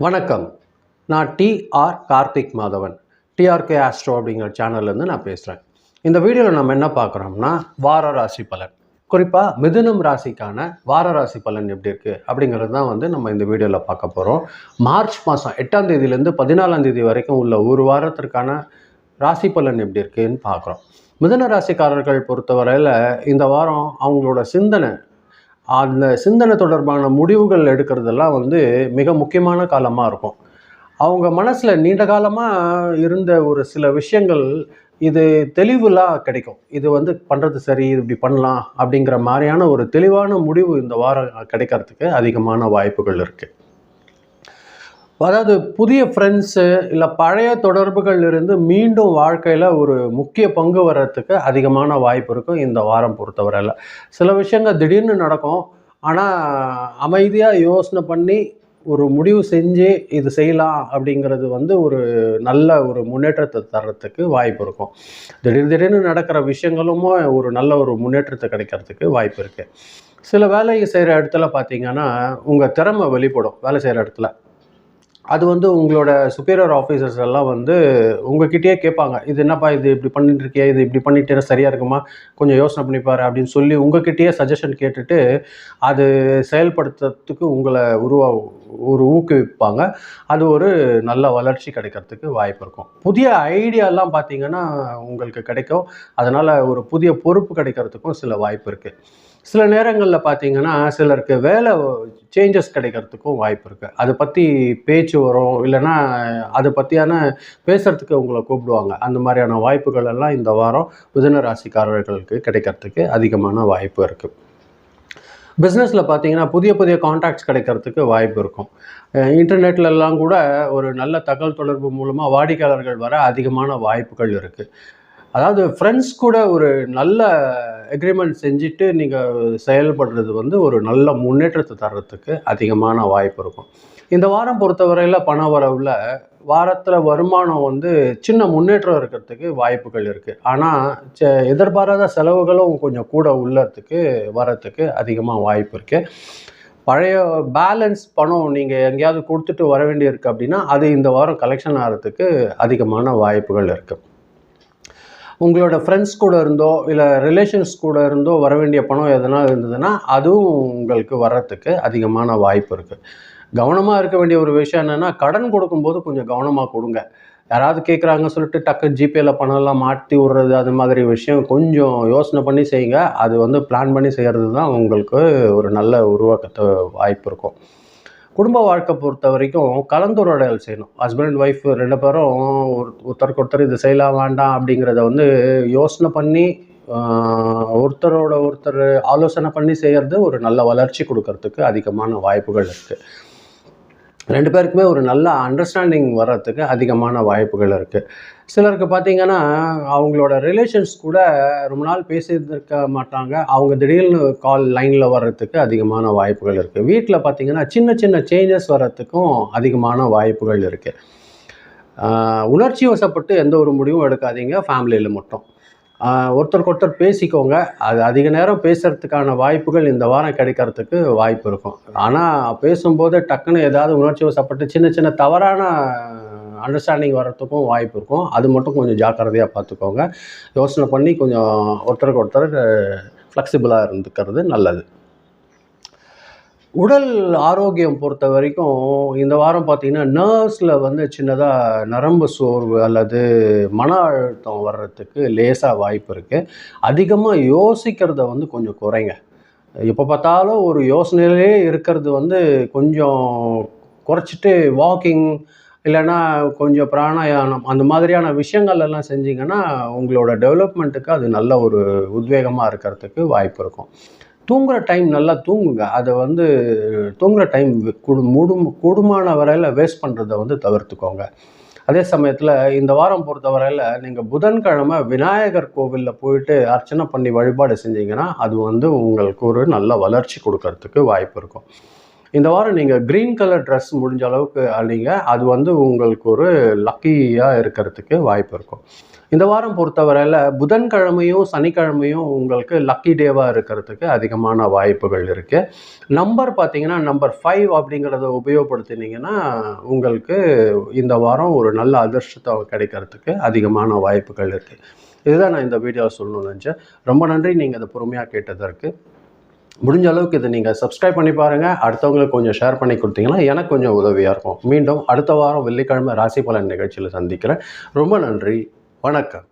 வணக்கம். நான் TR Karthik Madhavan. TRK Astro அப்படிங்கிற சேனல்லேருந்து நான் பேசுகிறேன். இந்த வீடியோவில் நம்ம என்ன பார்க்குறோம்னா, வார ராசி பலன். குறிப்பாக மிதுனம் ராசிக்கான வார ராசி பலன் எப்படி இருக்குது அப்படிங்கிறது தான் நம்ம இந்த வீடியோவில் பார்க்க போகிறோம். மார்ச் மாதம் 8ஆம் தேதியிலேருந்து 14ஆம் தேதி வரைக்கும் உள்ள ஒரு வாரத்திற்கான ராசி பலன் எப்படி இருக்குதுன்னு பார்க்குறோம். மிதுன ராசிக்காரர்கள் பொறுத்தவரையில் இந்த வாரம் அவங்களோட அந்த சிந்தனை தொடர்பான முடிவுகள் எடுக்கிறதெல்லாம் மிக முக்கியமான காலமாக இருக்கும். அவங்க மனசில் நீண்ட காலமாக இருந்த ஒரு சில விஷயங்கள் இது தெளிவுலாம் கிடைக்கும். இது பண்ணுறது சரி, இது இப்படி பண்ணலாம் அப்படிங்கிற மாதிரியான ஒரு தெளிவான முடிவு இந்த வாரம் கிடைக்கிறதுக்கு அதிகமான வாய்ப்புகள் இருக்குது. அதாவது புதிய ஃப்ரெண்ட்ஸு இல்லை பழைய தொடர்புகள் இருந்து மீண்டும் வாழ்க்கையில் ஒரு முக்கிய பங்கு வர்றதுக்கு அதிகமான வாய்ப்பு இருக்கும் இந்த வாரம் பொறுத்தவரையில். சில விஷயங்கள் திடீர்னு நடக்கும். ஆனால் அமைதியாக யோசனை பண்ணி ஒரு முடிவு செஞ்சு இது செய்யலாம் அப்படிங்கிறது ஒரு நல்ல ஒரு முன்னேற்றத்தை தர்றதுக்கு வாய்ப்பு இருக்கும். திடீர்னு நடக்கிற விஷயங்களும் ஒரு நல்ல ஒரு முன்னேற்றத்தை கிடைக்கிறதுக்கு வாய்ப்பு இருக்குது. சில வேலையை செய்கிற இடத்துல பார்த்திங்கன்னா உங்கள் திறமை வெளிப்படும். வேலை செய்கிற இடத்துல அது உங்களோட சுப்பீரியர் ஆஃபீஸர்ஸ் எல்லாம் உங்ககிட்டயே கேட்பாங்க. இது என்னப்பா, இது இப்படி பண்ணிட்டு இருக்கியா, இது இப்படி பண்ணிட்டே சரியாக இருக்குமா, கொஞ்சம் யோசனை பண்ணிப்பாரு அப்படின்னு சொல்லி உங்ககிட்டயே சஜஷன் கேட்டுட்டு அது செயல்படுத்துறதுக்கு உங்களை ஊக்குவிப்பாங்க. அது ஒரு நல்ல வளர்ச்சி கிடைக்கிறதுக்கு வாய்ப்பு இருக்கும். புதிய ஐடியாலாம் பார்த்திங்கன்னா உங்களுக்கு கிடைக்கும். அதனால் ஒரு புதிய பொறுப்பு கிடைக்கிறதுக்கும் சில வாய்ப்பு இருக்குது. சில நேரங்களில் பார்த்திங்கன்னா சிலருக்கு வேலை சேஞ்சஸ் கிடைக்கிறதுக்கும் வாய்ப்பு இருக்குது. அதை பற்றி பேச்சு வரும், இல்லைன்னா அதை பற்றியான பேசுகிறதுக்கு உங்களை கூப்பிடுவாங்க. அந்த மாதிரியான வாய்ப்புகள் எல்லாம் இந்த வாரம் மிதுன ராசிக்காரர்களுக்கு கிடைக்கிறதுக்கு அதிகமான வாய்ப்பு இருக்குது. பிஸ்னஸில் பார்த்திங்கன்னா புதிய கான்டாக்ட்ஸ் கிடைக்கிறதுக்கு வாய்ப்பு இருக்கும். இன்டர்நெட்லலாம் கூட ஒரு நல்ல தகவல் தொடர்பு மூலமாக வாடிக்கையாளர்கள் வர அதிகமான வாய்ப்புகள் இருக்குது. அதாவது ஃப்ரெண்ட்ஸ் கூட ஒரு நல்ல எக்ரிமெண்ட் செஞ்சுட்டு நீங்கள் செயல்படுறது ஒரு நல்ல முன்னேற்றத்தை தர்றதுக்கு அதிகமான வாய்ப்பு இருக்கும். இந்த வாரம் பொறுத்தவரையில் பண வரவில் வாரத்தில் வருமானம் சின்ன முன்னேற்றம் இருக்கிறதுக்கு வாய்ப்புகள் இருக்குது. ஆனால் எதிர்பாராத செலவுகளும் கொஞ்சம் கூட வரத்துக்கு அதிகமாக வாய்ப்பு இருக்குது. பழைய பேலன்ஸ் பணம் நீங்கள் எங்கேயாவது கொடுத்துட்டு வர வேண்டியிருக்கு அப்படின்னா அது இந்த வாரம் கலெக்ஷன் ஆகிறதுக்கு அதிகமான வாய்ப்புகள் இருக்குது. உங்களோட ஃப்ரெண்ட்ஸ் கூட இருந்தோ இல்லை ரிலேஷன்ஸ் கூட இருந்தோ வர வேண்டிய பணம் எதனா இருந்ததுன்னா அதுவும் உங்களுக்கு வர்றதுக்கு அதிகமான வாய்ப்பு இருக்குது. கவனமாக இருக்க வேண்டிய ஒரு விஷயம் என்னென்னா, கடன் கொடுக்கும்போது கொஞ்சம் கவனமாக கொடுங்க. யாராவது கேட்குறாங்க சொல்லிட்டு டக்கு ஜிபேல பணம்லாம் மாட்டி விடுறது, அது மாதிரி விஷயம் கொஞ்சம் யோசனை பண்ணி செய்யுங்க. அது பிளான் பண்ணி செய்கிறது தான் உங்களுக்கு ஒரு நல்ல உருவாக்கத்தை வாய்ப்பு இருக்கும். குடும்ப வாழ்க்கை பொறுத்த வரைக்கும் கலந்துரையாடல் செய்யணும். ஹஸ்பண்ட் அண்ட் ஒய்ஃப் 2 பேரும் ஒருத்தருக்கு ஒருத்தர் இது செய்யலாம் வேண்டாம் அப்படிங்கிறத யோசனை பண்ணி ஒருத்தரோட ஒருத்தர் ஆலோசனை பண்ணி செய்கிறது ஒரு நல்ல வளர்ச்சி கொடுக்கறதுக்கு அதிகமான வாய்ப்புகள் இருக்குது. 2 பேருக்குமே ஒரு நல்ல அண்டர்ஸ்டாண்டிங் வர்றதுக்கு அதிகமான வாய்ப்புகள் இருக்குது. சிலருக்கு பார்த்திங்கன்னா அவங்களோட ரிலேஷன்ஸ் கூட ரொம்ப நாள் பேசியிருக்க மாட்டாங்க. அவங்க திடீர்னு கால் லைனில் வர்றதுக்கு அதிகமான வாய்ப்புகள் இருக்குது. வீட்டில் பார்த்திங்கன்னா சின்ன சேஞ்சஸ் வர்றதுக்கும் அதிகமான வாய்ப்புகள் இருக்குது. உணர்ச்சி வசப்பட்டு எந்த ஒரு முடிவும் எடுக்காதீங்க. ஃபேமிலியில் மட்டும் ஒருத்தருக்கு ஒருத்தர் பேசிக்கோங்க. அது அதிக நேரம் பேசுகிறதுக்கான வாய்ப்புகள் இந்த வாரம் கிடைக்கிறதுக்கு வாய்ப்பு இருக்கும். ஆனால் பேசும்போது டக்குன்னு ஏதாவது உணர்ச்சி வசப்பட்டு சின்ன தவறான அண்டர்ஸ்டாண்டிங் வர்றதுக்கும் வாய்ப்பு இருக்கும். அது மட்டும் கொஞ்சம் ஜாக்கிரதையாக பார்த்துக்கோங்க. யோசனை பண்ணி கொஞ்சம் ஒருத்தருக்கு ஒருத்தர் ஃப்ளெக்சிபிளாக இருந்துக்கிறது நல்லது. உடல் ஆரோக்கியம் பொறுத்த வரைக்கும் இந்த வாரம் பார்த்திங்கன்னா நர்வ்ஸில் சின்னதாக நரம்பு சோர்வு அல்லது மன அழுத்தம் வர்றதுக்கு லேசாக வாய்ப்பு இருக்குது. அதிகமாக யோசிக்கிறத கொஞ்சம் குறைங்க. எப்போ பார்த்தாலும் ஒரு யோசனையிலே இருக்கிறது கொஞ்சம் குறைச்சிட்டு வாக்கிங் இல்லைன்னா கொஞ்சம் பிராணாயாமம் அந்த மாதிரியான விஷயங்கள் எல்லாம் செஞ்சிங்கன்னா உங்களோட டெவலப்மெண்ட்டுக்கு அது நல்ல ஒரு உத்வேகமாக இருக்கிறதுக்கு வாய்ப்பு இருக்கும். தூங்குகிற டைம் நல்லா தூங்குங்க. அதை தூங்குகிற டைம் கூடுமான வரையில் வேஸ்ட் பண்ணுறதை தவிர்த்துக்கோங்க. அதே சமயத்தில் இந்த வாரம் பொறுத்தவரையில் நீங்கள் புதன்கிழமை விநாயகர் கோவிலில் போயிட்டு அர்ச்சனை பண்ணி வழிபாடு செஞ்சிங்கன்னா அது உங்களுக்கு ஒரு நல்ல வளர்ச்சி கொடுக்கறதுக்கு வாய்ப்பு இருக்கும். இந்த வாரம் நீங்கள் க்ரீன் கலர் ட்ரெஸ் முடிஞ்ச அளவுக்கு அணிங்க. அது வந்து உங்களுக்கு ஒரு லக்கியாக இருக்கிறதுக்கு வாய்ப்பு இருக்கும். இந்த வாரம் பொறுத்தவரையில் புதன்கிழமையும் சனிக்கிழமையும் உங்களுக்கு லக்கி டேவாக இருக்கிறதுக்கு அதிகமான வாய்ப்புகள் இருக்குது. நம்பர் பார்த்தீங்கன்னா நம்பர் 5 அப்படிங்கிறத உபயோகப்படுத்தினீங்கன்னா உங்களுக்கு இந்த வாரம் ஒரு நல்ல அதிர்ஷ்டத்தை கிடைக்கிறதுக்கு அதிகமான வாய்ப்புகள் இருக்குது. இதுதான் நான் இந்த வீடியோவில் சொல்லணும்னு நினச்சேன். ரொம்ப நன்றி நீங்கள் அதை பொறுமையாக கேட்டதற்கு. முடிஞ்ச அளவுக்கு இதை நீங்கள் சப்ஸ்கிரைப் பண்ணி பாருங்கள். அடுத்தவங்களுக்கு கொஞ்சம் ஷேர் பண்ணி கொடுத்தீங்கன்னா எனக்கு கொஞ்சம் உதவியாக இருக்கும். மீண்டும் அடுத்த வாரம் வெள்ளிக்கிழமை ராசி பலன் நிகழ்ச்சியில் சந்திக்கிறேன். ரொம்ப நன்றி. வணக்கம்.